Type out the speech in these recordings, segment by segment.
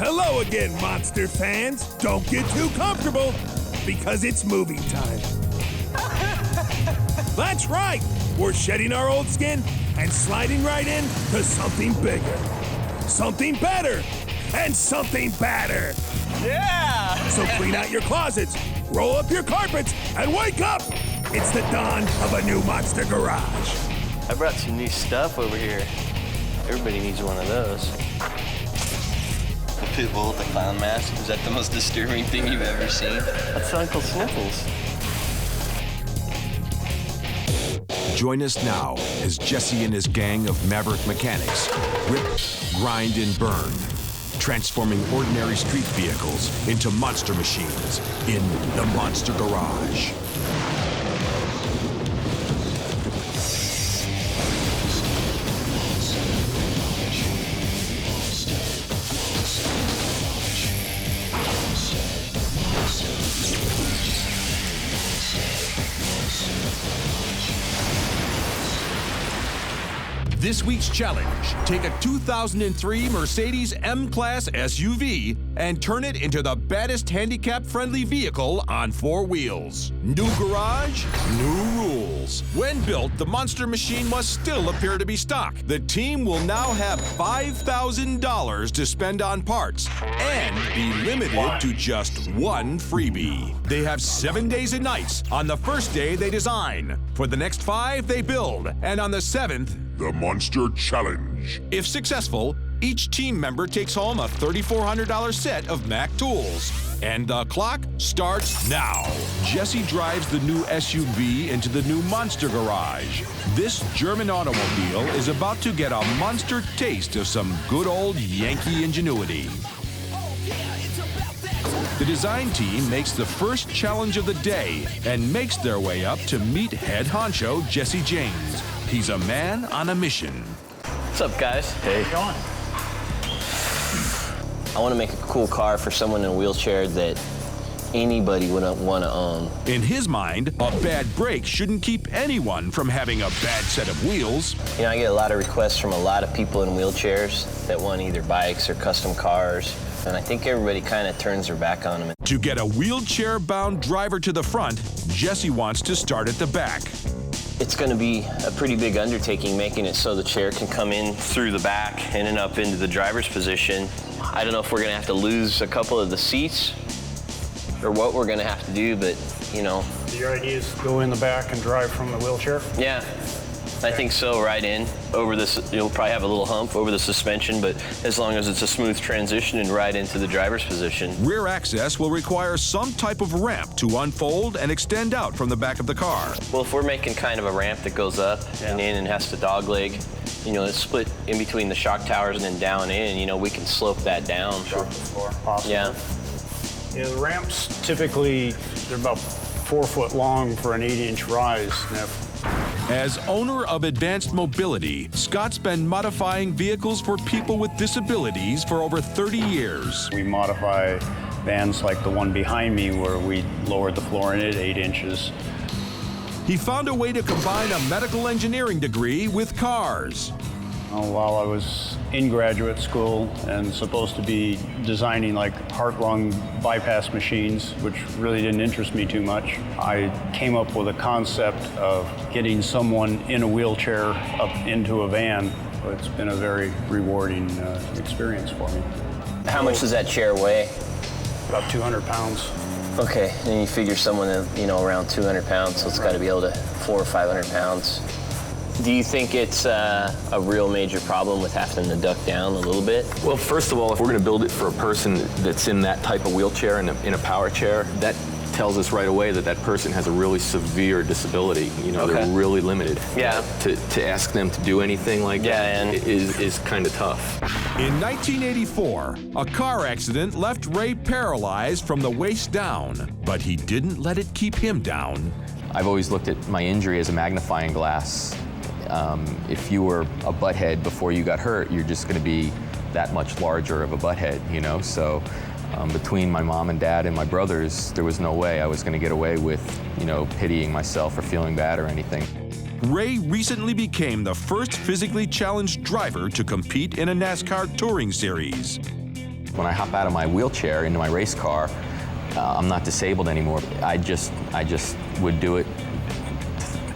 Hello again, monster fans. Don't get too comfortable, because it's movie time. That's right. We're shedding our old skin and sliding right in to something bigger, something better, and something badder. Yeah! So clean out your closets, roll up your carpets, and wake up! It's the dawn of a new monster garage. I brought some new stuff over here. Everybody needs one of those. The pit bull with the clown mask. Is that the most disturbing thing you've ever seen? That's Uncle Sniffles. Join us now as Jesse and his gang of maverick mechanics rip, grind, and burn, transforming ordinary street vehicles into monster machines in the Monster Garage. This week's challenge, take a 2003 Mercedes M-Class SUV and turn it into the baddest handicap-friendly vehicle on 4 wheels. New garage, new rules. When built, the monster machine must still appear to be stock. The team will now have $5,000 to spend on parts and be limited to just one freebie. They have 7 days and nights. On the first day, they design. For the next 5, they build. And on the 7th, the Monster Challenge. if successful, each team member takes home a $3,400 set of Mac tools. And the clock starts now. Jesse drives the new SUV into the new Monster Garage. This German automobile is about to get a monster taste of some good old Yankee ingenuity. The design team makes the first challenge of the day and makes their way up to meet head honcho Jesse James. He's a man on a mission. What's up, guys? Hey. How you going? I want to make a cool car for someone in a wheelchair that anybody would want to own. In his mind, a bad brake shouldn't keep anyone from having a bad set of wheels. You know, I get a lot of requests from a lot of people in wheelchairs that want either bikes or custom cars. And I think everybody kind of turns their back on them. To get a wheelchair-bound driver to the front, Jesse wants to start at the back. It's going to be a pretty big undertaking making it so the chair can come in through the back and then up into the driver's position. I don't know if we're going to have to lose a couple of the seats or what we're going to have to do, but, you know. Your idea is go in the back and drive from the wheelchair? Yeah, I think so, right in. Over this, you'll probably have a little hump over the suspension, but as long as it's a smooth transition and right into the driver's position. Rear access will require some type of ramp to unfold and extend out from the back of the car. Well, if we're making kind of a ramp that goes up and in and has to dogleg, you know, it's split in between the shock towers and then down in, you know, we can slope that down. Sure. Possible. Yeah. Yeah, the ramps typically, they're about 4 foot long for an 8-inch rise. As owner of Advanced Mobility, Scott's been modifying vehicles for people with disabilities for over 30 years. We modify vans like the one behind me where we lowered the floor in it 8 inches. He found a way to combine a medical engineering degree with cars. While I was in graduate school and supposed to be designing like heart-lung bypass machines, which really didn't interest me too much, I came up with a concept of getting someone in a wheelchair up into a van. It's been a very rewarding experience for me. How much does that chair weigh? About 200 pounds. Okay, and you figure someone that, you know, around 200 pounds, so it's got to be able to 400 or 500 pounds. Do you think it's a real major problem with having to duck down a little bit? Well, first of all, if we're going to build it for a person that's in that type of wheelchair, in a power chair, that tells us right away that that person has a really severe disability. You know, they're really limited. Yeah. To ask them to do anything like that is kind of tough. In 1984, a car accident left Ray paralyzed from the waist down, but he didn't let it keep him down. I've always looked at my injury as a magnifying glass. If you were a butthead before you got hurt, you're just going to be that much larger of a butthead, you know? So between my mom and dad and my brothers, there was no way I was going to get away with, you know, pitying myself or feeling bad or anything. Ray recently became the first physically challenged driver to compete in a NASCAR touring series. When I hop out of my wheelchair into my race car, I'm not disabled anymore. I just would do it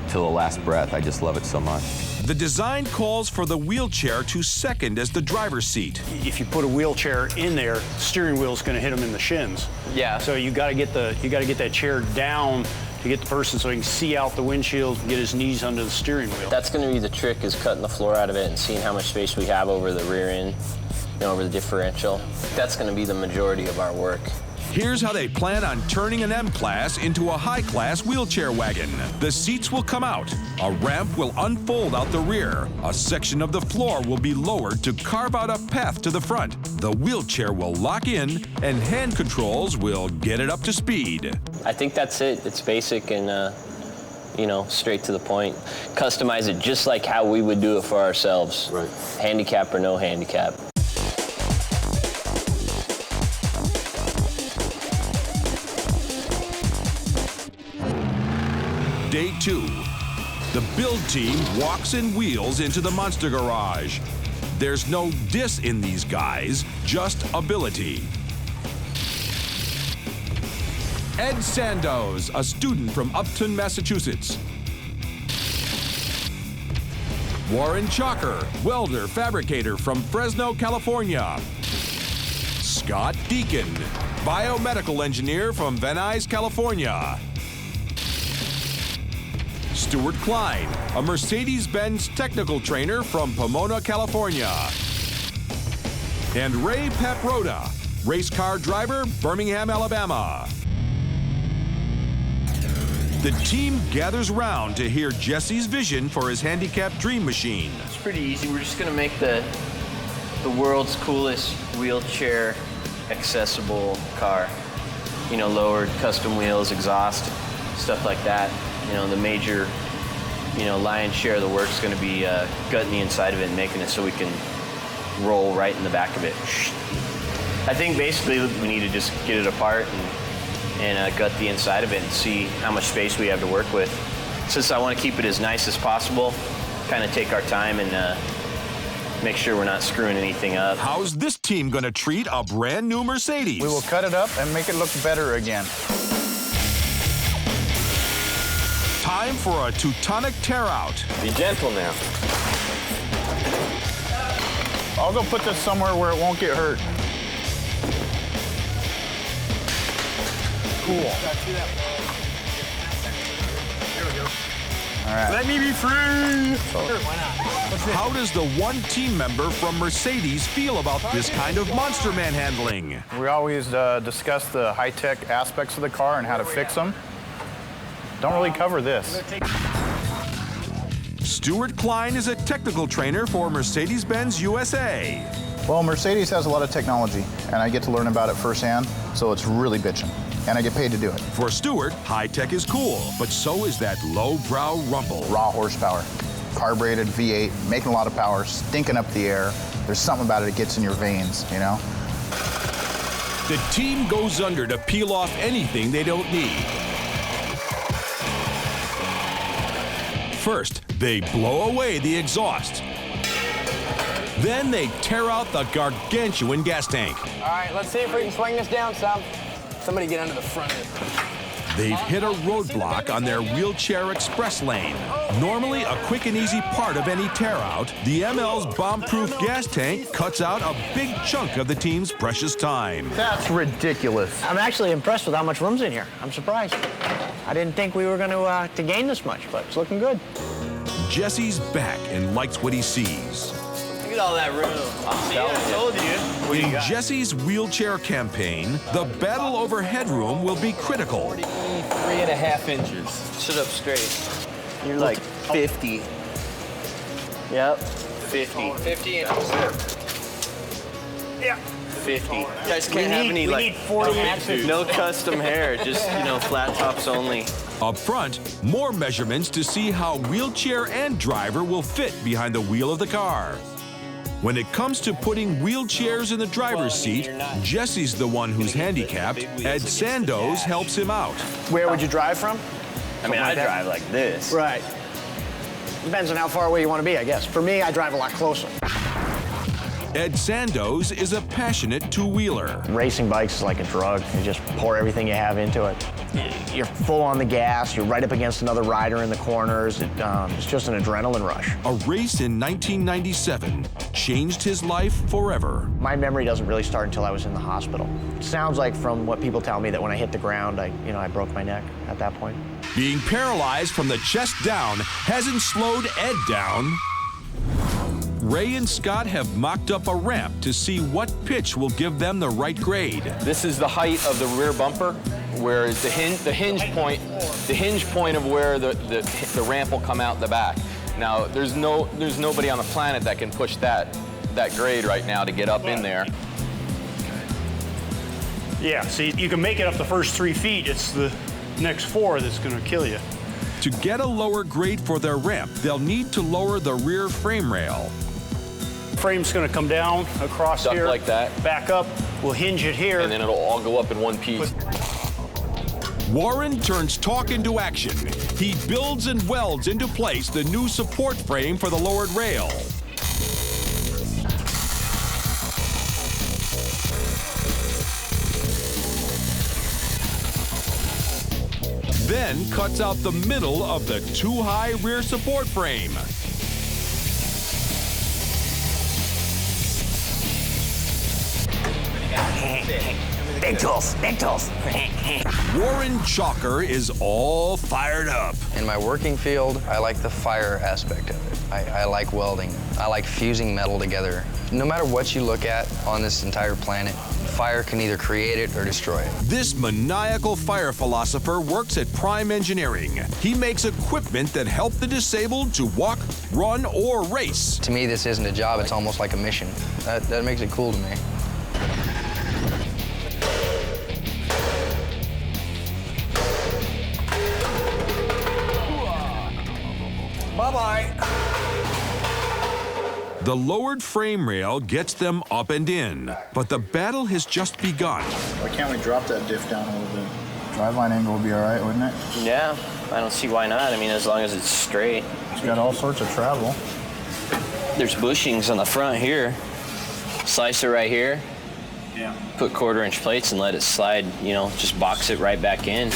till the last breath. I just love it so much. The design calls for the wheelchair to second as the driver's seat. If you put a wheelchair in there, steering wheel's going to hit him in the shins. Yeah. So you got to get that chair down to get the person so he can see out the windshield and get his knees under the steering wheel. That's going to be the trick, is cutting the floor out of it and seeing how much space we have over the rear end, over the differential. That's going to be the majority of our work. Here's how they plan on turning an M-Class into a high-class wheelchair wagon. The seats will come out. A ramp will unfold out the rear. A section of the floor will be lowered to carve out a path to the front. The wheelchair will lock in, and hand controls will get it up to speed. I think that's it. It's basic and, straight to the point. Customize it just like how we would do it for ourselves. Right. Handicap or no handicap. Day 2. The build team walks and wheels into the monster garage. There's no diss in these guys, just ability. Ed Sandoz, a student from Upton, Massachusetts. Warren Chalker, welder fabricator from Fresno, California. Scott Deacon, biomedical engineer from Van Nuys, California. Stuart Klein, a Mercedes-Benz technical trainer from Pomona, California. And Ray Paproda, race car driver, Birmingham, Alabama. The team gathers round to hear Jesse's vision for his handicapped dream machine. It's pretty easy. We're just going to make the world's coolest wheelchair accessible car. Lowered, custom wheels, exhaust, stuff like that. The major, lion's share of the work is going to be gutting the inside of it and making it so we can roll right in the back of it. I think basically we need to just get it apart and gut the inside of it and see how much space we have to work with. Since I want to keep it as nice as possible, kind of take our time and make sure we're not screwing anything up. How's this team going to treat a brand new Mercedes? We will cut it up and make it look better again. Time for a Teutonic tear-out. Be gentle now. I'll go put this somewhere where it won't get hurt. Cool. All right. Let me be free! How does the one team member from Mercedes feel about this kind of monster manhandling? We always discuss the high-tech aspects of the car and how to fix them. Don't really cover this. Stuart Klein is a technical trainer for Mercedes-Benz USA. Well, Mercedes has a lot of technology, and I get to learn about it firsthand, so it's really bitchin', and I get paid to do it. For Stuart, high-tech is cool, but so is that low-brow rumble. Raw horsepower, carbureted V8, making a lot of power, stinking up the air. There's something about it that gets in your veins, The team goes under to peel off anything they don't need. First, they blow away the exhaust. Then they tear out the gargantuan gas tank. All right, let's see if we can swing this down some. Somebody get under the front of it. They've hit a roadblock on their wheelchair express lane. Normally a quick and easy part of any tear-out, the ML's bomb-proof gas tank cuts out a big chunk of the team's precious time. That's ridiculous. I'm actually impressed with how much room's in here. I'm surprised. I didn't think we were going to gain this much, but it's looking good. Jesse's back and likes what he sees. Look at all that room. I told you. In Jesse's wheelchair campaign, the battle over headroom will be critical. 3.5 inches. Sit up straight. You're like 50. Yep. 50. 50 inches. Yeah. 50. You guys can't have any, we need 40 inches. no custom hair, just, flat tops only. Up front, more measurements to see how wheelchair and driver will fit behind the wheel of the car. When it comes to putting wheelchairs in the driver's seat, Jesse's the one who's handicapped. Ed Sandoz helps him out. Where would you drive from? I drive like this. Right. Depends on how far away you want to be, I guess. For me, I drive a lot closer. Ed Sandoz is a passionate two-wheeler. Racing bikes is like a drug. You just pour everything you have into it. You're full on the gas. You're right up against another rider in the corners. It's just an adrenaline rush. A race in 1997 changed his life forever. My memory doesn't really start until I was in the hospital. It sounds like from what people tell me that when I hit the ground, I broke my neck at that point. Being paralyzed from the chest down hasn't slowed Ed down. Ray and Scott have mocked up a ramp to see what pitch will give them the right grade. This is the height of the rear bumper, where the hinge point of where the ramp will come out the back. Now, there's nobody on the planet that can push that grade right now to get up in there. Yeah, see, you can make it up the first 3 feet. It's the next 4 that's going to kill you. To get a lower grade for their ramp, they'll need to lower the rear frame rail. Frame's going to come down across Duck here, like that. back up. We'll hinge it here. And then it'll all go up in one piece. Warren turns talk into action. He builds and welds into place the new support frame for the lowered rail. Then cuts out the middle of the too-high rear support frame. Big tools, big tools. Warren Chalker is all fired up. In my working field, I like the fire aspect of it. I like welding. I like fusing metal together. No matter what you look at on this entire planet, fire can either create it or destroy it. This maniacal fire philosopher works at Prime Engineering. He makes equipment that help the disabled to walk, run, or race. To me, this isn't a job, it's almost like a mission. That makes it cool to me. Bye-bye. The lowered frame rail gets them up and in, but the battle has just begun. Why can't we drop that diff down a little bit? Driveline angle would be all right, wouldn't it? Yeah, I don't see why not. I mean, as long as it's straight. It's got all sorts of travel. There's bushings on the front here. Slicer right here. Yeah. Put 1/4-inch plates and let it slide, just box it right back in.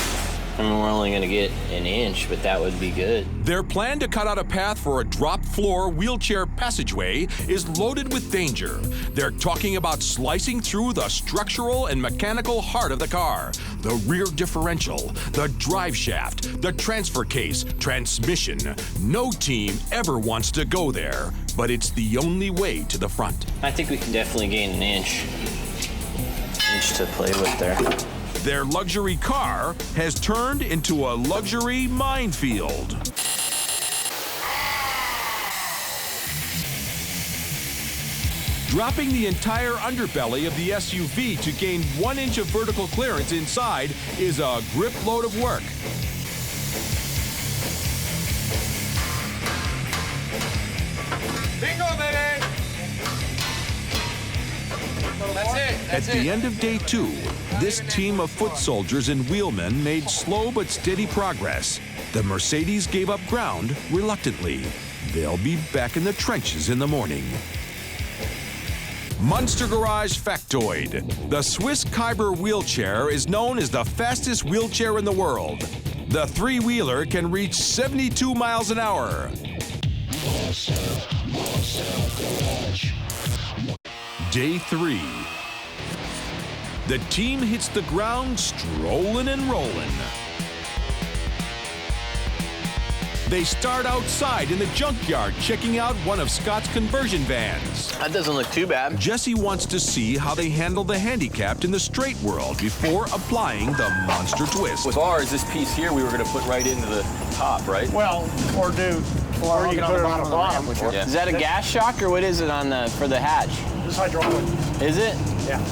I mean, we're only gonna get an inch, but that would be good. Their plan to cut out a path for a drop-floor wheelchair passageway is loaded with danger. They're talking about slicing through the structural and mechanical heart of the car. The rear differential, the drive shaft, the transfer case, transmission. No team ever wants to go there, but it's the only way to the front. I think we can definitely gain an inch to play with there. Their luxury car has turned into a luxury minefield. Dropping the entire underbelly of the SUV to gain 1 inch of vertical clearance inside is a grip load of work. Bingo, baby! At the end of day 2, this team of foot soldiers and wheelmen made slow but steady progress. The Mercedes gave up ground reluctantly. They'll be back in the trenches in the morning. Munster Garage factoid. The Swiss Kyber wheelchair is known as the fastest wheelchair in the world. The 3-wheeler can reach 72 miles an hour. Day 3. The team hits the ground strolling and rolling. They start outside in the junkyard checking out one of Scott's conversion vans. That doesn't look too bad. Jesse wants to see how they handle the handicapped in the straight world before applying the monster twist. With ours, this piece here we were going to put right into the top, right? Well, or you can put it on the bottom. Yeah. Is that a gas shock or what is it for the hatch? This hydraulic. Is it? Yeah.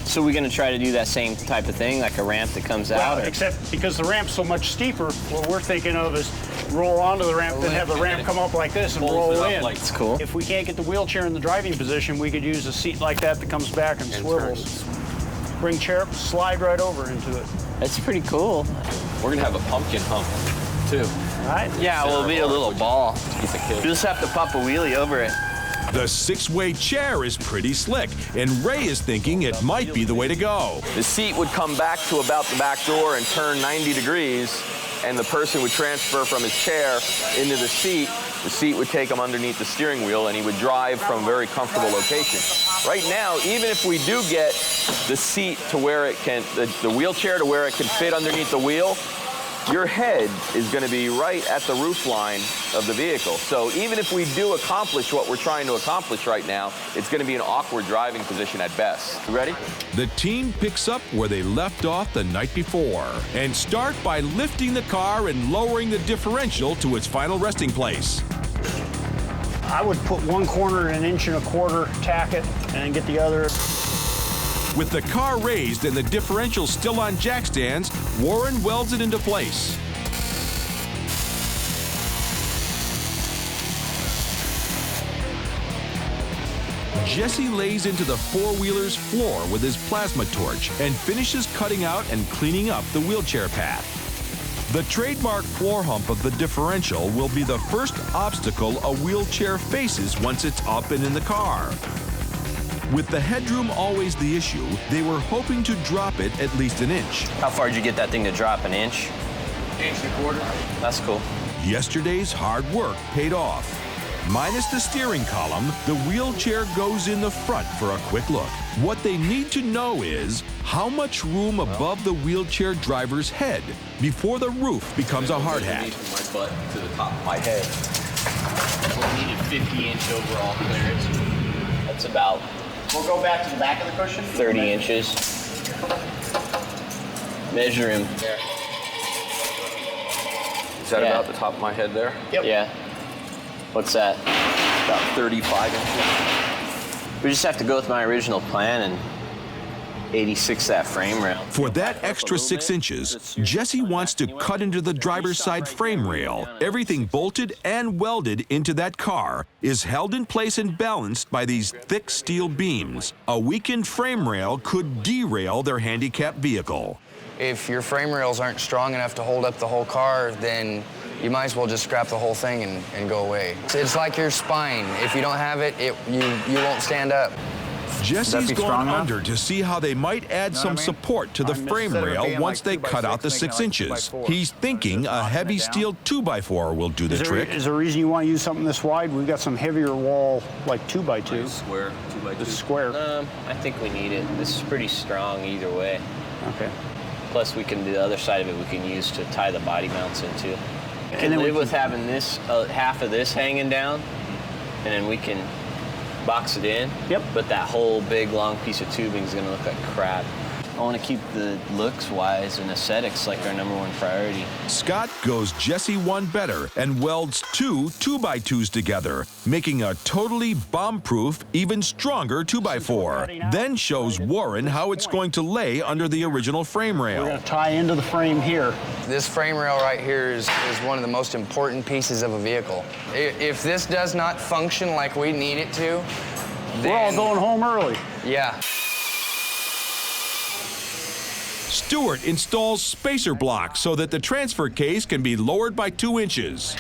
So we're going to try to do that same type of thing, like a ramp that comes out? Well, except because the ramp's so much steeper, what we're thinking of is roll onto the ramp, then have the ramp come up like this and roll in. That's cool. If we can't get the wheelchair in the driving position, we could use a seat like that comes back and swivels. Bring chair up, slide right over into it. That's pretty cool. We're going to have a pumpkin hump, too. Right? Yeah, we'll be a little ball. Piece of cake. You just have to pop a wheelie over it. The 6-way chair is pretty slick, and Ray is thinking it might be the way to go. The seat would come back to about the back door and turn 90 degrees, and the person would transfer from his chair into the seat. The seat would take him underneath the steering wheel, and he would drive from a very comfortable location. Right now, even if we do get the seat to where it can, the wheelchair to where it can fit underneath the wheel, your head is going to be right at the roof line of the vehicle. So even if we do accomplish what we're trying to accomplish right now, it's going to be an awkward driving position at best. You ready? The team picks up where they left off the night before and start by lifting the car and lowering the differential to its final resting place. I would put one corner 1.25 inches, tack it, and get the other. With the car raised and the differential still on jack stands, Warren welds it into place. Jesse lays into the four-wheeler's floor with his plasma torch and finishes cutting out and cleaning up the wheelchair path. The trademark floor hump of the differential will be the first obstacle a wheelchair faces once it's up and in the car. With the headroom always the issue, they were hoping to drop it at least 1 inch. How far did you get that thing to drop? 1 inch? 1.25 inches. That's cool. Yesterday's hard work paid off. Minus the steering column, the wheelchair goes in the front for a quick look. What they need to know is how much room above the wheelchair driver's head before the roof becomes a hard hat. From my butt to the top of my head. So we needed 50-inch overall clearance. That's about... We'll go back to the back of the cushion. 30 inches. Measure him. There. Is that about the top of my head there? Yep. Yeah. What's that? About 35 inches. We just have to go with my original plan and 86 that frame rail. For that extra 6 inches, Jesse wants to cut into the driver's side frame rail. Everything bolted and welded into that car is held in place and balanced by these thick steel beams. A weakened frame rail could derail their handicapped vehicle. If your frame rails aren't strong enough to hold up the whole car, then you might as well just scrap the whole thing and go away. It's like your spine. If you don't have it, you won't stand up. Jesse's gone under to see how they might add some support to the frame rail once they cut out the 6 inches. He's thinking a heavy steel 2x4 will do the trick. Is there a reason you want to use something this wide? We've got some heavier wall, like 2x2. Square, 2x2. This is square. I think we need it. This is pretty strong either way. Okay. Plus, the other side of it we can use to tie the body mounts into. And then live with having this half of this hanging down, and then we can box it in. Yep. But that whole big long piece of tubing is going to look like crap. I want to keep the looks-wise and aesthetics like our #1 priority. Scott goes Jesse one better and welds 2 2x2s together, making a totally bomb-proof, even stronger 2x4. Then shows Warren how it's going to lay under the original frame rail. We're going to tie into the frame here. This frame rail right here is one of the most important pieces of a vehicle. If this does not function like we need it to, then... We're all going home early. Yeah. Stewart installs spacer blocks so that the transfer case can be lowered by 2 inches.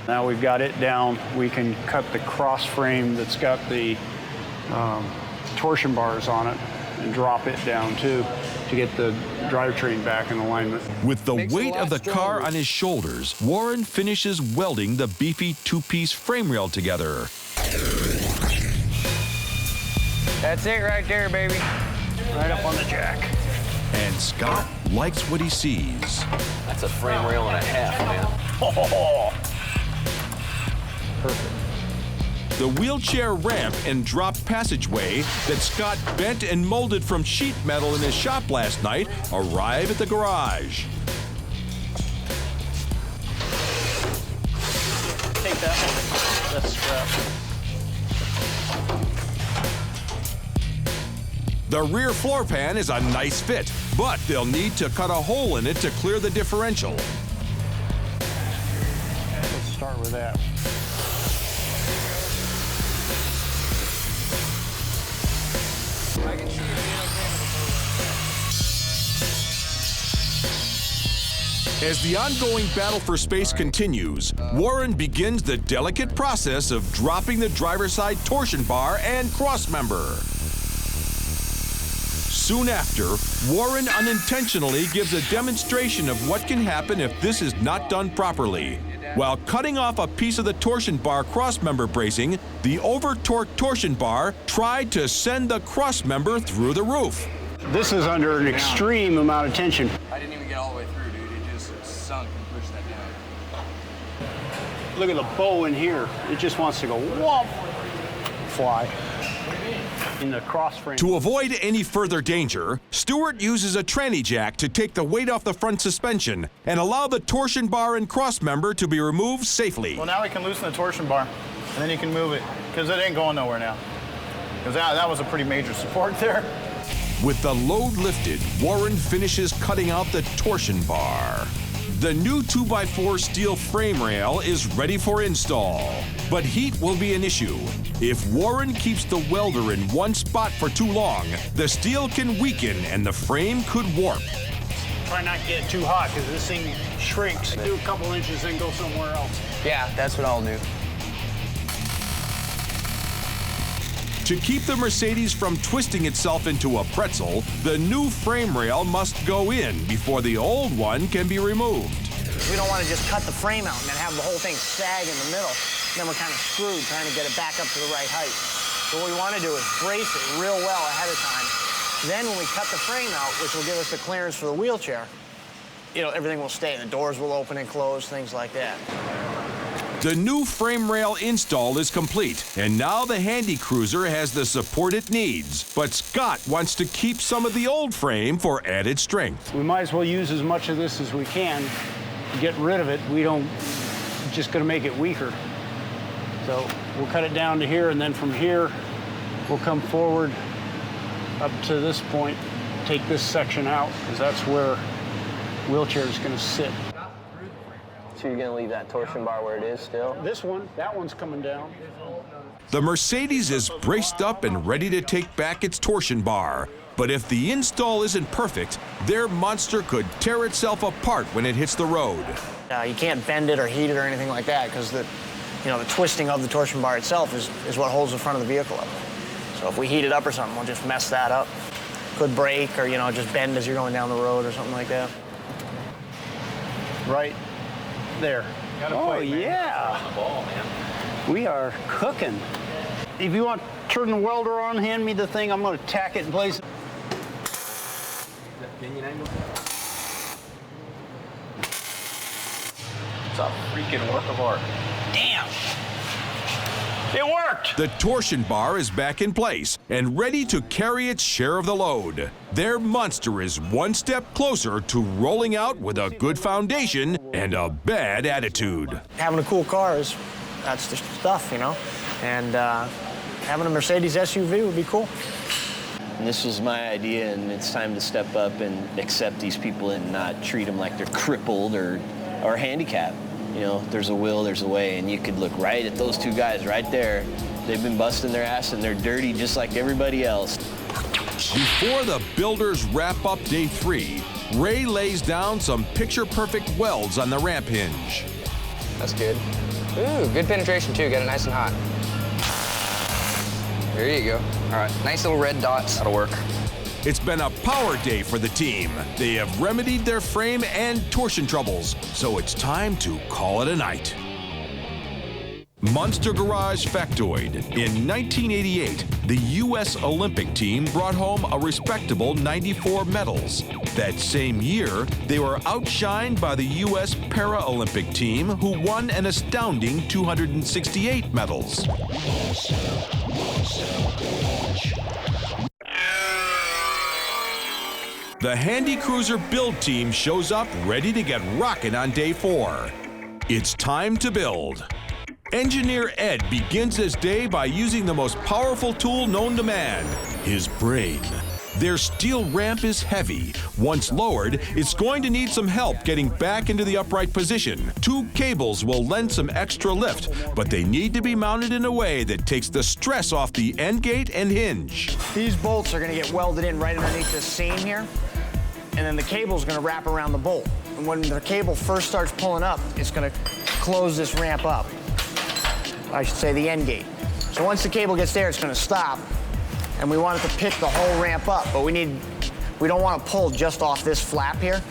Now we've got it down, we can cut the cross frame that's got the torsion bars on it and drop it down too to get the drivetrain back in alignment. With the weight of the car on his shoulders, Warren finishes welding the beefy 2-piece frame rail together. That's it right there, baby. Right up on the jack. And Scott likes what he sees. That's a frame rail and a half, man. Oh. Perfect. The wheelchair ramp and drop passageway that Scott bent and molded from sheet metal in his shop last night arrive at the garage. Take that one. That's scrap. The rear floor pan is a nice fit, but they'll need to cut a hole in it to clear the differential. Let's start with that. As the ongoing battle for space continues, Warren begins the delicate process of dropping the driver's side torsion bar and crossmember. Soon after, Warren unintentionally gives a demonstration of what can happen if this is not done properly. While cutting off a piece of the torsion bar crossmember bracing, the over-torqued torsion bar tried to send the crossmember through the roof. This is under an extreme amount of tension. I didn't even get all the way through, dude. It just sunk and pushed that down. Look at the bow in here. It just wants to go whomp, fly. In the cross frame. To avoid any further danger, Stewart uses a tranny jack to take the weight off the front suspension and allow the torsion bar and crossmember to be removed safely. Well, now we can loosen the torsion bar, and then you can move it, because it ain't going nowhere now. Because that was a pretty major support there. With the load lifted, Warren finishes cutting out the torsion bar. The new 2x4 steel frame rail is ready for install, but heat will be an issue. If Warren keeps the welder in one spot for too long, the steel can weaken and the frame could warp. Try not to get too hot because this thing shrinks. Do a couple inches and go somewhere else. Yeah, that's what I'll do. To keep the Mercedes from twisting itself into a pretzel, the new frame rail must go in before the old one can be removed. We don't want to just cut the frame out and then have the whole thing sag in the middle. Then we're kind of screwed trying to get it back up to the right height. So what we want to do is brace it real well ahead of time. Then when we cut the frame out, which will give us the clearance for the wheelchair, you know, everything will stay. The doors will open and close, things like that. The new frame rail install is complete, and now the Handy Cruiser has the support it needs. But Scott wants to keep some of the old frame for added strength. We might as well use as much of this as we can. Get rid of it. We don't, just gonna make it weaker. So we'll cut it down to here, and then from here, we'll come forward up to this point, take this section out, because that's where wheelchair is gonna sit. So you're gonna leave that torsion bar where it is still? This one, that one's coming down. The Mercedes is braced up and ready to take back its torsion bar. But if the install isn't perfect, their monster could tear itself apart when it hits the road. You can't bend it or heat it or anything like that because the twisting of the torsion bar itself is what holds the front of the vehicle up. So if we heat it up or something, we'll just mess that up. Could break or, just bend as you're going down the road or something like that. Right there. Oh, yeah. On the ball, man. We are cooking. If you want to turn the welder on, hand me the thing. I'm going to tack it in place. Pinion angle? It's a freaking work of art. Damn! It worked! The torsion bar is back in place and ready to carry its share of the load. Their monster is one step closer to rolling out with a good foundation and a bad attitude. Having a cool car that's the stuff, and having a Mercedes SUV would be cool. And this was my idea, and it's time to step up and accept these people and not treat them like they're crippled or handicapped. There's a will, there's a way, and you could look right at those two guys right there. They've been busting their ass, and they're dirty just like everybody else. Before the builders wrap up day 3, Ray lays down some picture-perfect welds on the ramp hinge. That's good. Ooh, good penetration too. Got it nice and hot. There you go. All right, nice little red dots. That'll work. It's been a power day for the team. They have remedied their frame and torsion troubles, so it's time to call it a night. Monster Garage Factoid. In 1988, the U.S. Olympic team brought home a respectable 94 medals. That same year, they were outshined by the U.S. Paralympic team, who won an astounding 268 medals. The Handy Cruiser build team shows up ready to get rocking on day 4. It's time to build. Engineer Ed begins his day by using the most powerful tool known to man, his brain. Their steel ramp is heavy. Once lowered, it's going to need some help getting back into the upright position. 2 cables will lend some extra lift, but they need to be mounted in a way that takes the stress off the end gate and hinge. These bolts are going to get welded in right underneath this seam here, and then the cable's going to wrap around the bolt. And when the cable first starts pulling up, it's going to close this ramp up. I should say the end gate. So once the cable gets there, it's going to stop, and we want it to pick the whole ramp up, but we don't want to pull just off this flap here.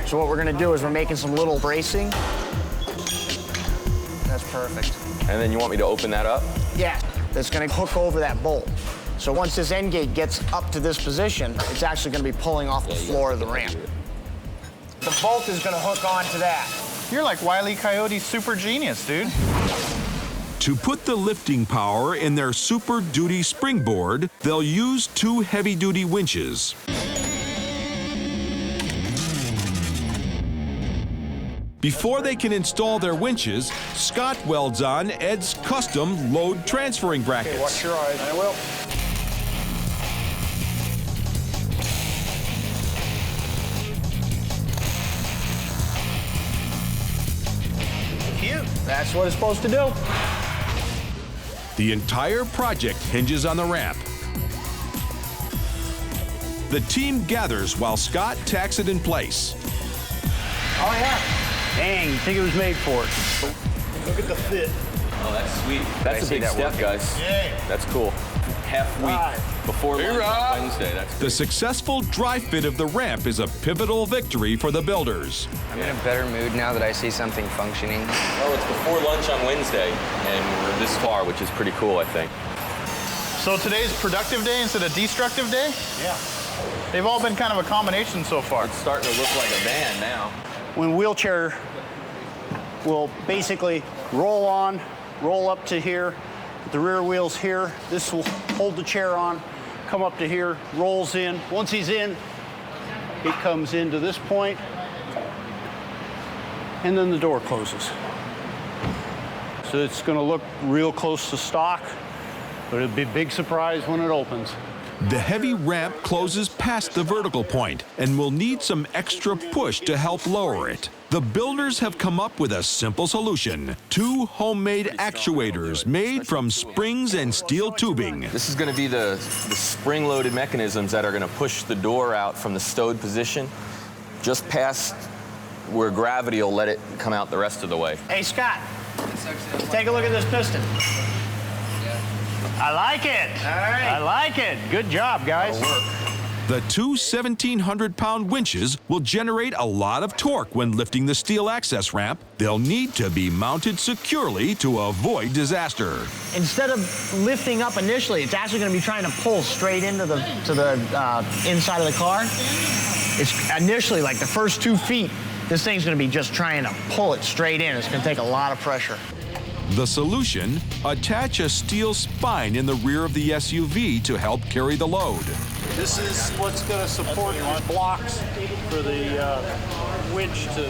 So what we're going to do is we're making some little bracing. That's perfect. And then you want me to open that up? Yeah, that's going to hook over that bolt. So once this end gate gets up to this position, it's actually going to be pulling off the floor of the ramp. The bolt is going to hook onto that. You're like Wile E. Coyote's super genius, dude. To put the lifting power in their Super Duty springboard, they'll use 2 heavy-duty winches. Before they can install their winches, Scott welds on Ed's custom load transferring brackets. Okay, watch your eyes. I will. Cute. That's what it's supposed to do. The entire project hinges on the ramp. The team gathers while Scott tacks it in place. Oh, yeah. Dang, you think it was made for it. Look at the fit. Oh, that's sweet. That's a big step, guys. Yeah. That's cool. Half week before lunch on Wednesday. That's The successful dry fit of the ramp is a pivotal victory for the builders. I'm in a better mood now that I see something functioning. Oh, it's before lunch on Wednesday, and we're this far, which is pretty cool, I think. So today's productive day instead of destructive day? Yeah. They've all been kind of a combination so far. It's starting to look like a van now. When wheelchair will basically roll on, roll up to here, the rear wheel's here, this will hold the chair on, come up to here, rolls in. Once he's in, it comes into this point, and then the door closes. So it's gonna look real close to stock, but it'll be a big surprise when it opens. The heavy ramp closes past the vertical point and will need some extra push to help lower it. The builders have come up with a simple solution: 2 homemade actuators made from springs and steel tubing. This is going to be the spring-loaded mechanisms that are going to push the door out from the stowed position just past where gravity will let it come out the rest of the way. Hey, Scott, take a look at this piston. I like it. All right. I like it. Good job, guys. The 2 1,700-pound winches will generate a lot of torque when lifting the steel access ramp. They'll need to be mounted securely to avoid disaster. Instead of lifting up initially, it's actually going to be trying to pull straight into the inside of the car. It's initially, like the first 2 feet, this thing's going to be just trying to pull it straight in. It's going to take a lot of pressure. The solution: attach a steel spine in the rear of the SUV to help carry the load. This is what's going to support these blocks for the winch to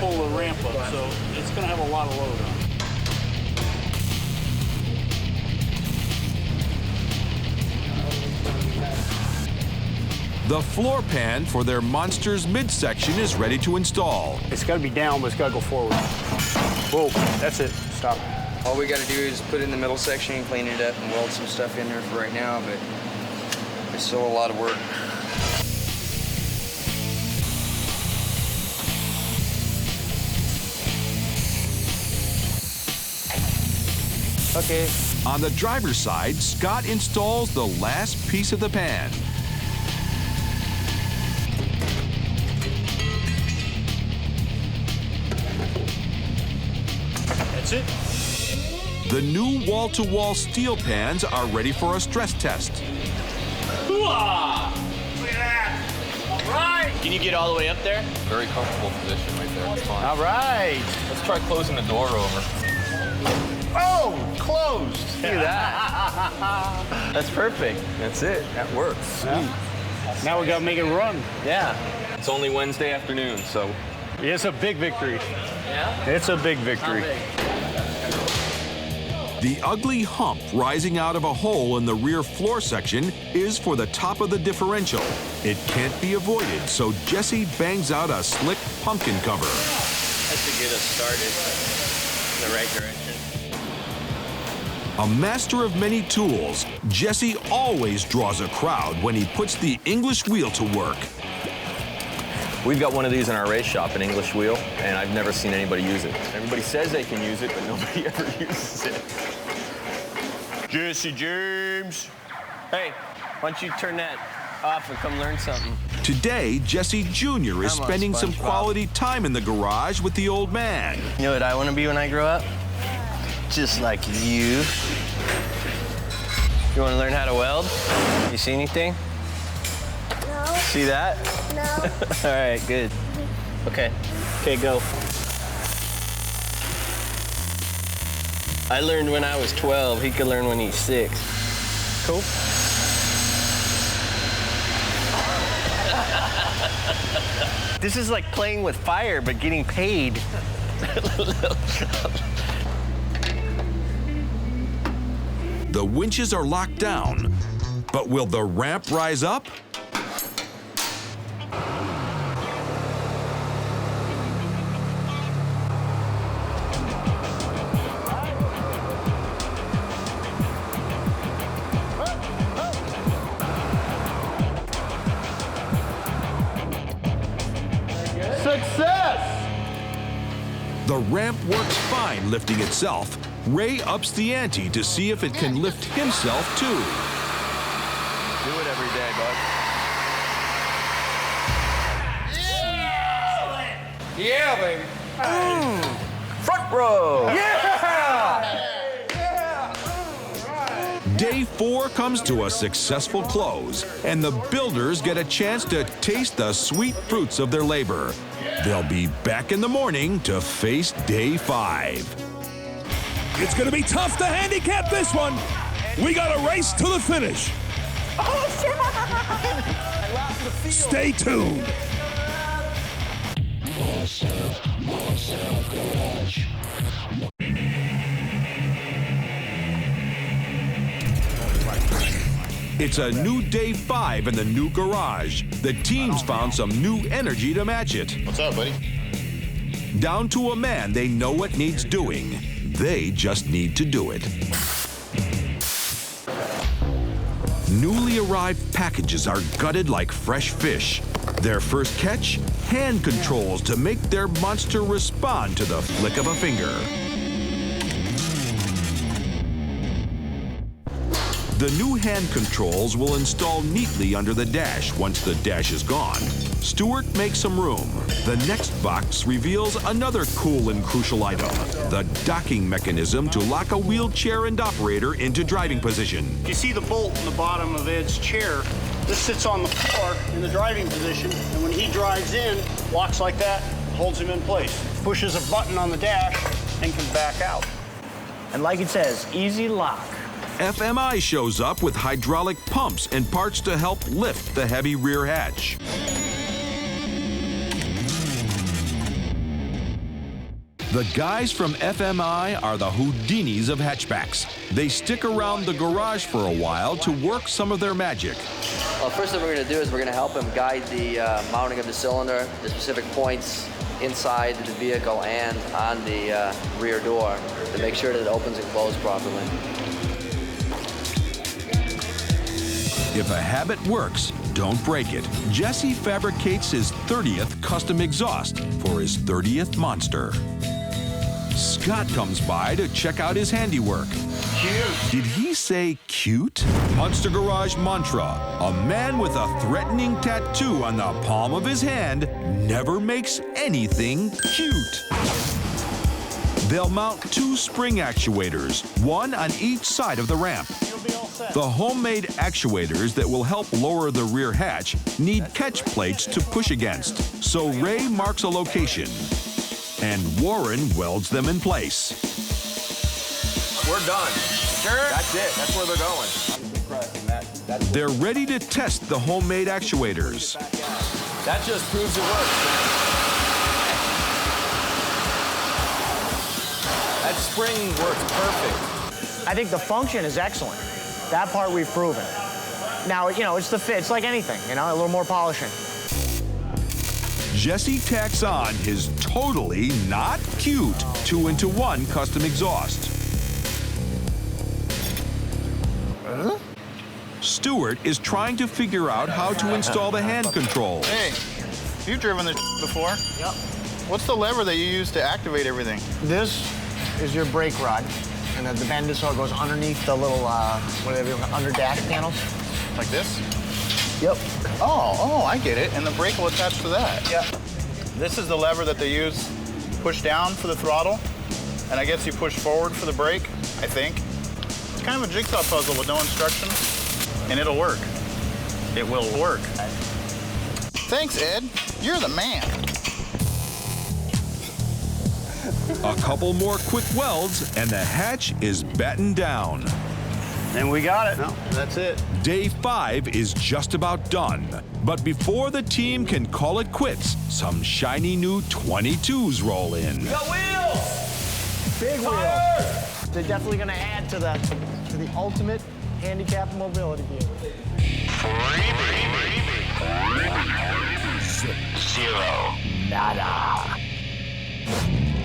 pull the ramp up. So it's going to have a lot of load on it. The floor pan for their Monster's midsection is ready to install. It's got to be down, but it's got to go forward. Whoa, that's it. Stop. All we got to do is put it in the middle section and clean it up and weld some stuff in there for right now, but it's still a lot of work. Okay. On the driver's side, Scott installs the last piece of the pan. That's it. The new wall-to-wall steel pans are ready for a stress test. Hoo-ah! Look at that! All right! Can you get all the way up there? Very comfortable position right there. It's fine. All right. Let's try closing the door over. Oh, closed. See that? That's perfect. That's it. That works. Yeah. Now we got to make it run. Yeah. It's only Wednesday afternoon, so. It's a big victory. Yeah? It's a big victory. The ugly hump rising out of a hole in the rear floor section is for the top of the differential. It can't be avoided, so Jesse bangs out a slick pumpkin cover. That's to get us started in the right direction. A master of many tools, Jesse always draws a crowd when he puts the English wheel to work. We've got one of these in our race shop, an English wheel, and I've never seen anybody use it. Everybody says they can use it, but nobody ever uses it. Jesse James. Hey, why don't you turn that off and come learn something? Today, Jesse Jr. is Come on, spending some SpongeBob. quality time in the garage with the old man. You know what I want to be when I grow up? Just like you. You want to learn how to weld? You see anything? No. See that? No. All right, good. Okay, go. I learned when I was 12. He could learn when he's 6. Cool? This is like playing with fire, but getting paid. The winches are locked down, but will the ramp rise up? Success! The ramp works fine lifting itself. Ray ups the ante to see if it can lift himself too. Do it every day, bud. Yeah, baby. Front row! Day 4 comes to a successful close, and the builders get a chance to taste the sweet fruits of their labor. They'll be back in the morning to face Day 5. It's gonna be tough to handicap this one. We got a race to the finish. Stay tuned. It's a new Day 5 in the new garage. The team's found some new energy to match it. What's up, buddy? Down to a man, they know what needs doing. They just need to do it. Newly arrived packages are gutted like fresh fish. Their first catch? Hand controls to make their monster respond to the flick of a finger. The new hand controls will install neatly under the dash once the dash is gone. Stewart makes some room. The next box reveals another cool and crucial item, the docking mechanism to lock a wheelchair and operator into driving position. You see the bolt in the bottom of Ed's chair. This sits on the floor in the driving position, and when he drives in, locks like that, holds him in place. Pushes a button on the dash and can back out. And like it says, easy lock. FMI shows up with hydraulic pumps and parts to help lift the heavy rear hatch. The guys from FMI are the Houdinis of hatchbacks. They stick around the garage for a while to work some of their magic. Well, first thing we're going to do is we're going to help him guide the mounting of the cylinder, the specific points inside the vehicle and on the rear door to make sure that it opens and closes properly. If a habit works, don't break it. Jesse fabricates his 30th custom exhaust for his 30th monster. Scott comes by to check out his handiwork. Cute. Did he say cute? Monster Garage mantra: a man with a threatening tattoo on the palm of his hand never makes anything cute. They'll mount 2 spring actuators, one on each side of the ramp. The homemade actuators that will help lower the rear hatch need catch plates to push against, so Ray marks a location, and Warren welds them in place. We're done. Sure. That's it. That's where they're going. They're ready to test the homemade actuators. That just proves it works. That spring works perfect. I think the function is excellent. That part we've proven. Now, you know, it's the fit. It's like anything, you know, a little more polishing. Jesse tacks on his totally not cute 2-in-1 custom exhaust. Stewart is trying to figure out how to install the hand controls. Hey, You've driven this before. Yep. What's the lever that you use to activate everything? This is your brake rod, and then the bend is so it goes underneath the little, whatever, under dash panels. Like this? Yep. Oh, I get it. And the brake will attach to that. Yep. This is the lever that they use, push down for the throttle, and I guess you push forward for the brake, I think. It's kind of a jigsaw puzzle with no instructions, and it'll work. It will work. Thanks, Ed. You're the man. A couple more quick welds, and the hatch is battened down. And we got it. No, that's it. Day 5 is just about done. But before the team can call it quits, some shiny new 22s roll in. We got wheels! Big wheels. They're definitely going to add to the ultimate handicap mobility vehicle. 0. Nada.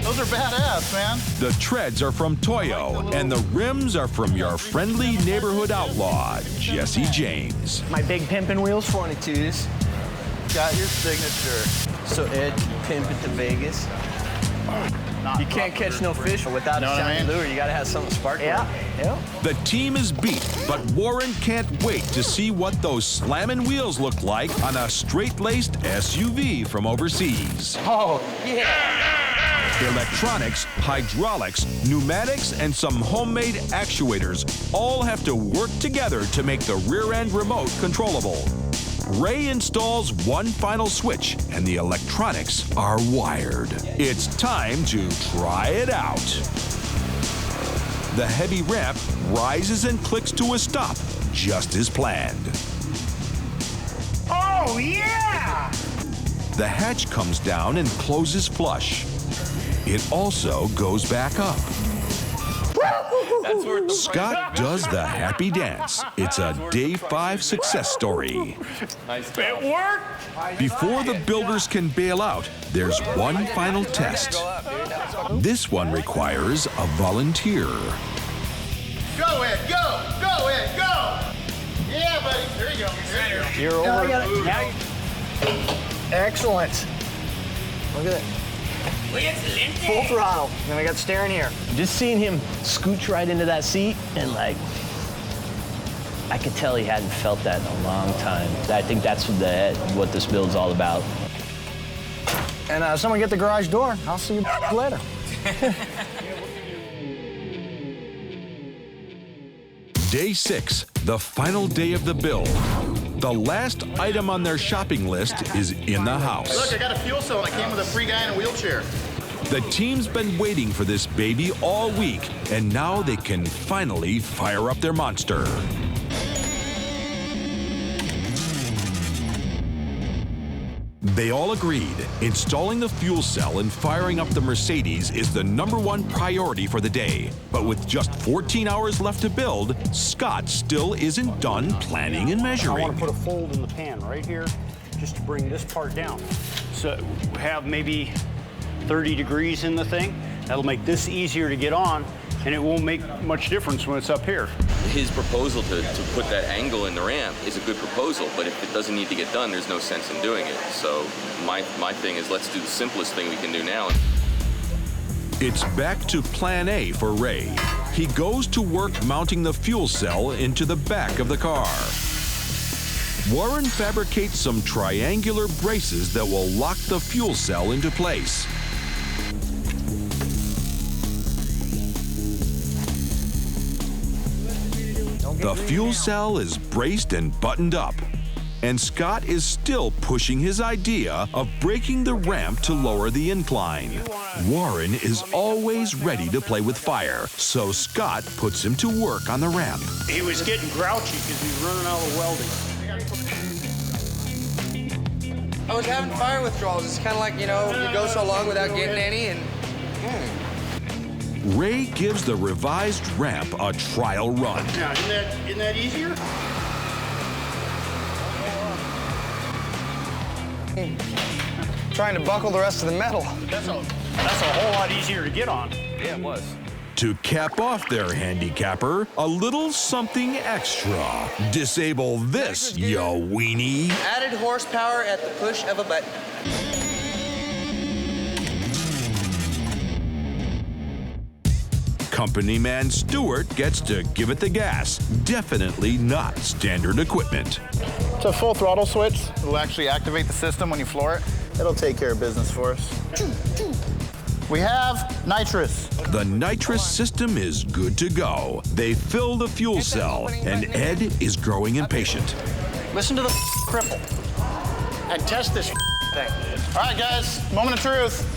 Those are badass, man. The treads are from Toyo, and the rims are from your friendly neighborhood outlaw, Jesse James. My big pimpin' wheels. 22s. Got your signature. So Ed can pimp it to Vegas. You can't catch no fish without a shiny lure. You gotta have something sparkling. Yeah. The team is beat, but Warren can't wait to see what those slamming wheels look like on a straight-laced SUV from overseas. Oh, yeah. Electronics, hydraulics, pneumatics, and some homemade actuators all have to work together to make the rear end remote controllable. Ray installs one final switch, and the electronics are wired. It's time to try it out. The heavy ramp rises and clicks to a stop, just as planned. Oh, yeah! The hatch comes down and closes flush. It also goes back up. Scott does the happy dance. It's a Day 5 success story. Nice job. It worked! Before the builders can bail out, there's one final test. This one requires a volunteer. Go, Ed, go! Go, Ed, go! Yeah, buddy. There you go. There you go. You're over. Excellent. Look at it. Full throttle. And I got steering here. Just seeing him scooch right into that seat and like, I could tell he hadn't felt that in a long time. I think that's what this build's all about. And someone get the garage door. I'll see you later. Day 6, the final day of the build. The last item on their shopping list is in the house. Look, I got a fuel cell and I came with a free guy in a wheelchair. The team's been waiting for this baby all week, and now they can finally fire up their monster. They all agreed installing the fuel cell and firing up the Mercedes is the #1 priority for the day. But with just 14 hours left to build, Scott still isn't done planning and measuring. I want to put a fold in the pan right here just to bring this part down. So have maybe 30 degrees in the thing. That'll make this easier to get on, and it won't make much difference when it's up here. His proposal to put that angle in the ramp is a good proposal, but if it doesn't need to get done, there's no sense in doing it. So my thing is, let's do the simplest thing we can do now. It's back to plan A for Ray. He goes to work mounting the fuel cell into the back of the car. Warren fabricates some triangular braces that will lock the fuel cell into place. The fuel cell is braced and buttoned up, and Scott is still pushing his idea of breaking the ramp to lower the incline. Warren is always ready to play with fire, so Scott puts him to work on the ramp. He was getting grouchy because he was running out of welding. I was having fire withdrawals. It's kind of like, you know, you go so long without getting any and... Ray gives the revised ramp a trial run. Now, isn't that easier? Trying to buckle the rest of the metal. That's a whole lot easier to get on. Yeah, it was. To cap off their handicapper, a little something extra. Disable this, ya weenie. Added horsepower at the push of a button. Company man Stewart gets to give it the gas. Definitely not standard equipment. It's a full throttle switch. It'll actually activate the system when you floor it. It'll take care of business for us. We have nitrous. The nitrous system is good to go. They fill the fuel cell, and Ed is growing impatient. Listen to the cripple and test this thing. All right, guys, moment of truth.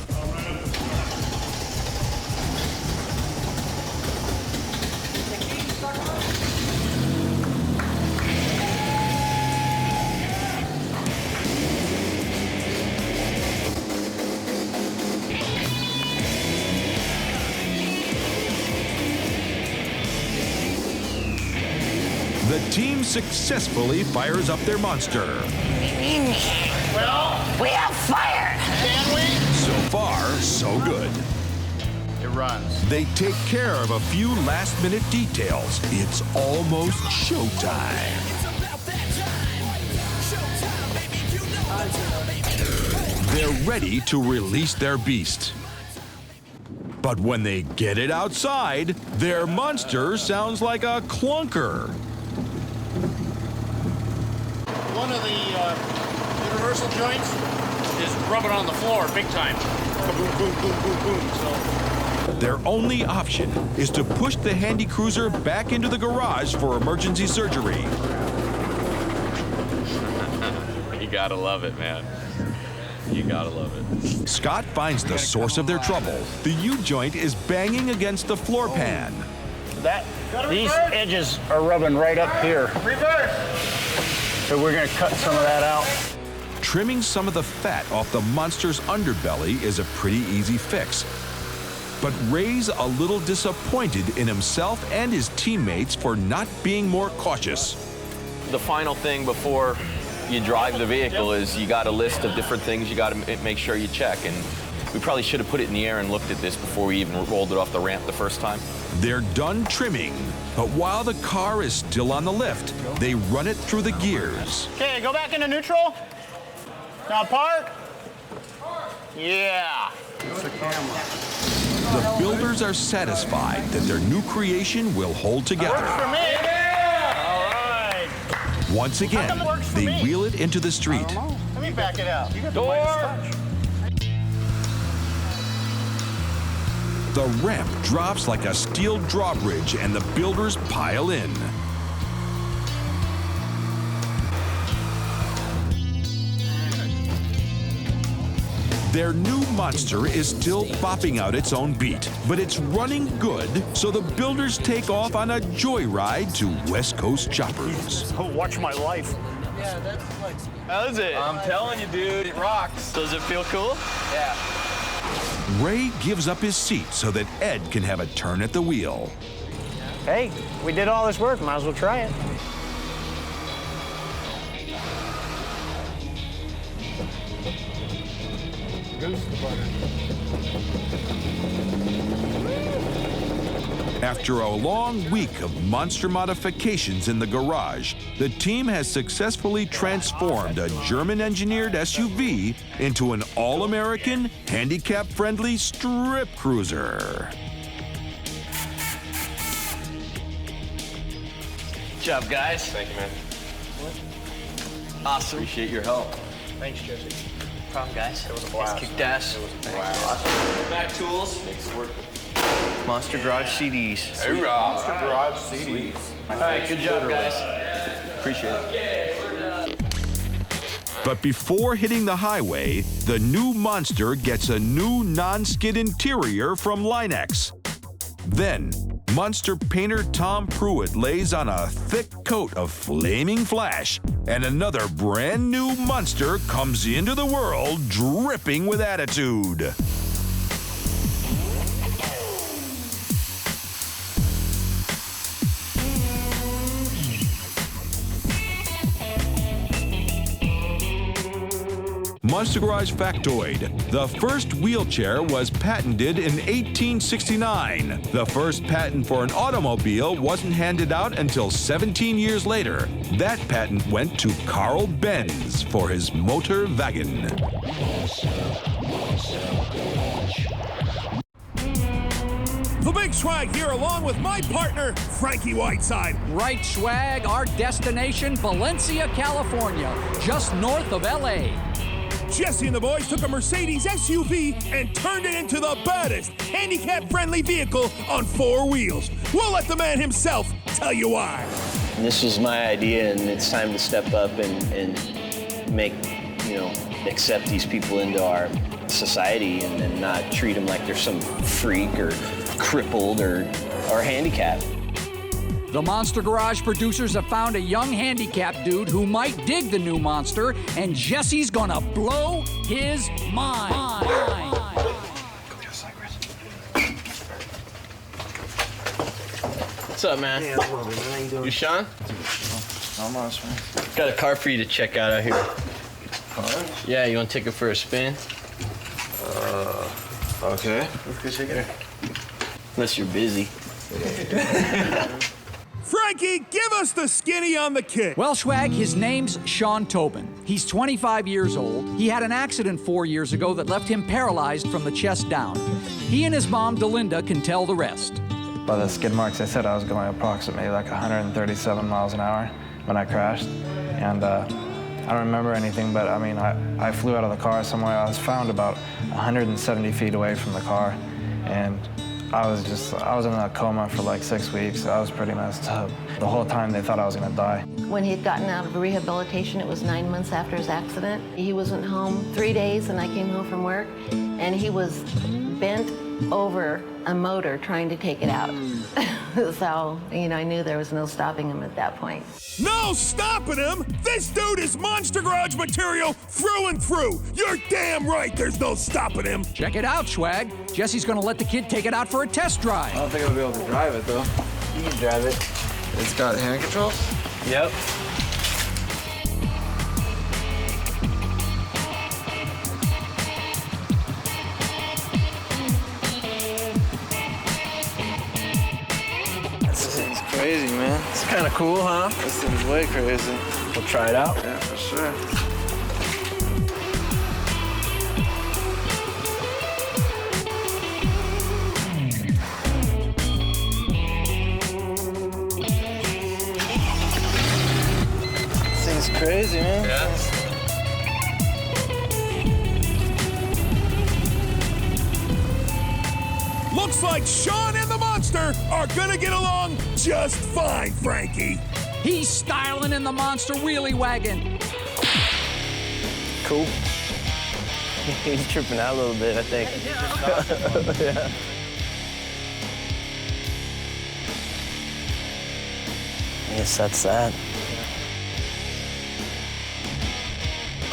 The team successfully fires up their monster. Well, we have fire. Can we? So far, so good. It runs. They take care of a few last-minute details. It's almost showtime. They're ready to release their beast. But when they get it outside, their monster sounds like a clunker. One of the universal joints is rubbing on the floor big time. Boom, boom, boom, boom, boom. So Their only option is to push the Handy Cruiser back into the garage for emergency surgery. You gotta love it, man. You gotta love it. Scott finds the source of their trouble. The U-joint is banging against the floor pan. These edges are rubbing right up here. Reverse. So we're gonna cut some of that out. Trimming some of the fat off the monster's underbelly is a pretty easy fix. But Ray's a little disappointed in himself and his teammates for not being more cautious. The final thing before you drive the vehicle is you got a list of different things you got to make sure you check. And we probably should have put it in the air and looked at this before we even rolled it off the ramp the first time. They're done trimming, but while the car is still on the lift, they run it through the gears. Okay, go back into neutral. Now park. Yeah. It's the camera. The builders are satisfied that their new creation will hold together. Works for me. All right. Once again, they wheel it into the street. Let me back it out. Door. The ramp drops like a steel drawbridge and the builders pile in. Their new monster is still bopping out its own beat, but it's running good, so the builders take off on a joyride to West Coast Choppers. Oh, watch my life. Yeah, that's like. How's it? I'm telling you, dude, it rocks. Does it feel cool? Yeah. Ray gives up his seat so that Ed can have a turn at the wheel. Hey, we did all this work, might as well try it. After a long week of monster modifications in the garage, the team has successfully transformed a German-engineered SUV into an all-American, handicap-friendly strip cruiser. Good job, guys. Thank you, man. Awesome. Appreciate your help. Thanks, Jesse. No problem, guys. It was a blast. Kicked ass. It was a blast. Back tools. Makes it work. Monster Garage CDs. Hoorah. Monster Garage CDs. All right, good job, guys. Appreciate it. But before hitting the highway, the new monster gets a new non-skid interior from Line-X. Then, monster painter Tom Pruitt lays on a thick coat of flaming flash, and another brand new monster comes into the world dripping with attitude. Monster Garage factoid. The first wheelchair was patented in 1869. The first patent for an automobile wasn't handed out until 17 years later. That patent went to Carl Benz for his motor wagon. The Big Swag here along with my partner, Frankie Whiteside. Right, Swag, our destination, Valencia, California, just north of LA. Jesse and the boys took a Mercedes SUV and turned it into the baddest handicap-friendly vehicle on 4 wheels. We'll let the man himself tell you why. And this was my idea, and it's time to step up and make, accept these people into our society and not treat them like they're some freak or crippled or handicapped. The Monster Garage producers have found a young handicapped dude who might dig the new monster, and Jesse's gonna blow his mind. What's up, man? Yeah, I'm over, man. How you doing? You Sean? Almost, man. Got a car for you to check out here. Car? Yeah, you want to take it for a spin? Okay. Let's go check it out. Unless you're busy. Frankie, give us the skinny on the kid. Well, Swag, his name's Sean Tobin. He's 25 years old. He had an accident 4 years ago that left him paralyzed from the chest down. He and his mom, Delinda, can tell the rest. By the skid marks, they said I was going approximately like 137 miles an hour when I crashed. And I don't remember anything, but I mean, I flew out of the car somewhere. I was found about 170 feet away from the car. And I was in a coma for like 6 weeks. I was pretty messed up. The whole time they thought I was gonna die. When he had gotten out of rehabilitation, it was 9 months after his accident. He wasn't home 3 days, and I came home from work, and he was bent over a motor trying to take it out. So, I knew there was no stopping him at that point. No stopping him? This dude is Monster Garage material through and through. You're damn right there's no stopping him. Check it out, Swag. Jesse's gonna let the kid take it out for a test drive. I don't think I'll be able to drive it, though. You can drive it. It's got hand controls? Yep. This thing's crazy, man. It's kind of cool, huh? This thing's way crazy. We'll try it out. Yeah, for sure. This thing's crazy, man. Yeah. Looks like Sean and the monster are gonna get along just fine, Frankie. He's styling in the monster wheelie wagon. Cool. He's tripping out a little bit, I think. Yeah. I guess that's that.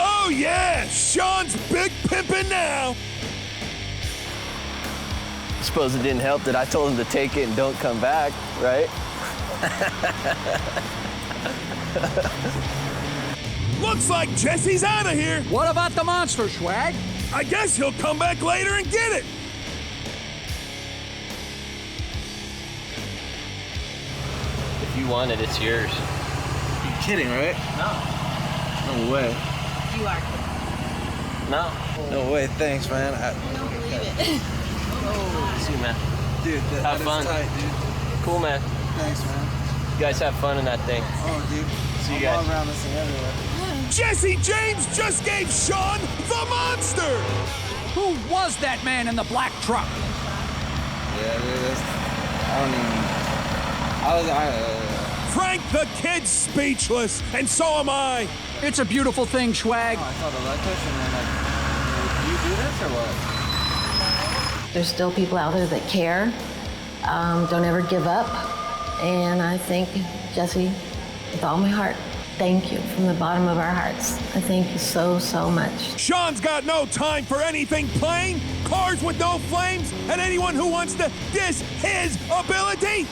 Oh yeah, Sean's big pimpin' now. I suppose it didn't help that I told him to take it and don't come back, right? Looks like Jesse's out of here. What about the monster, Swag? I guess he'll come back later and get it. If you want it, it's yours. You're kidding, right? No. No way. You are. No. No way. Thanks, man. See you, man. Dude, have fun. Tight, dude. Cool, man. Thanks, man. You guys have fun in that thing. Oh, dude. See you guys. All around this thing everywhere. Jesse James just gave Sean the monster. Who was that man in the black truck? Yeah, dude. Frank the kid's speechless, and so am I. It's a beautiful thing, Swag. Oh, I saw the electrician and do you do this or what? There's still people out there that care, don't ever give up. And I think, Jesse, with all my heart, thank you from the bottom of our hearts. I thank you so, so much. Sean's got no time for anything plain, cars with no flames, and anyone who wants to diss his ability.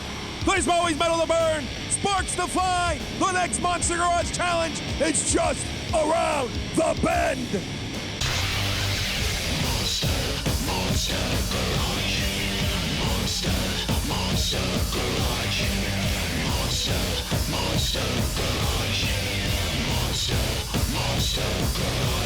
There's always metal to burn, sparks to fly. The next Monster Garage Challenge is just around the bend. Monster Garage.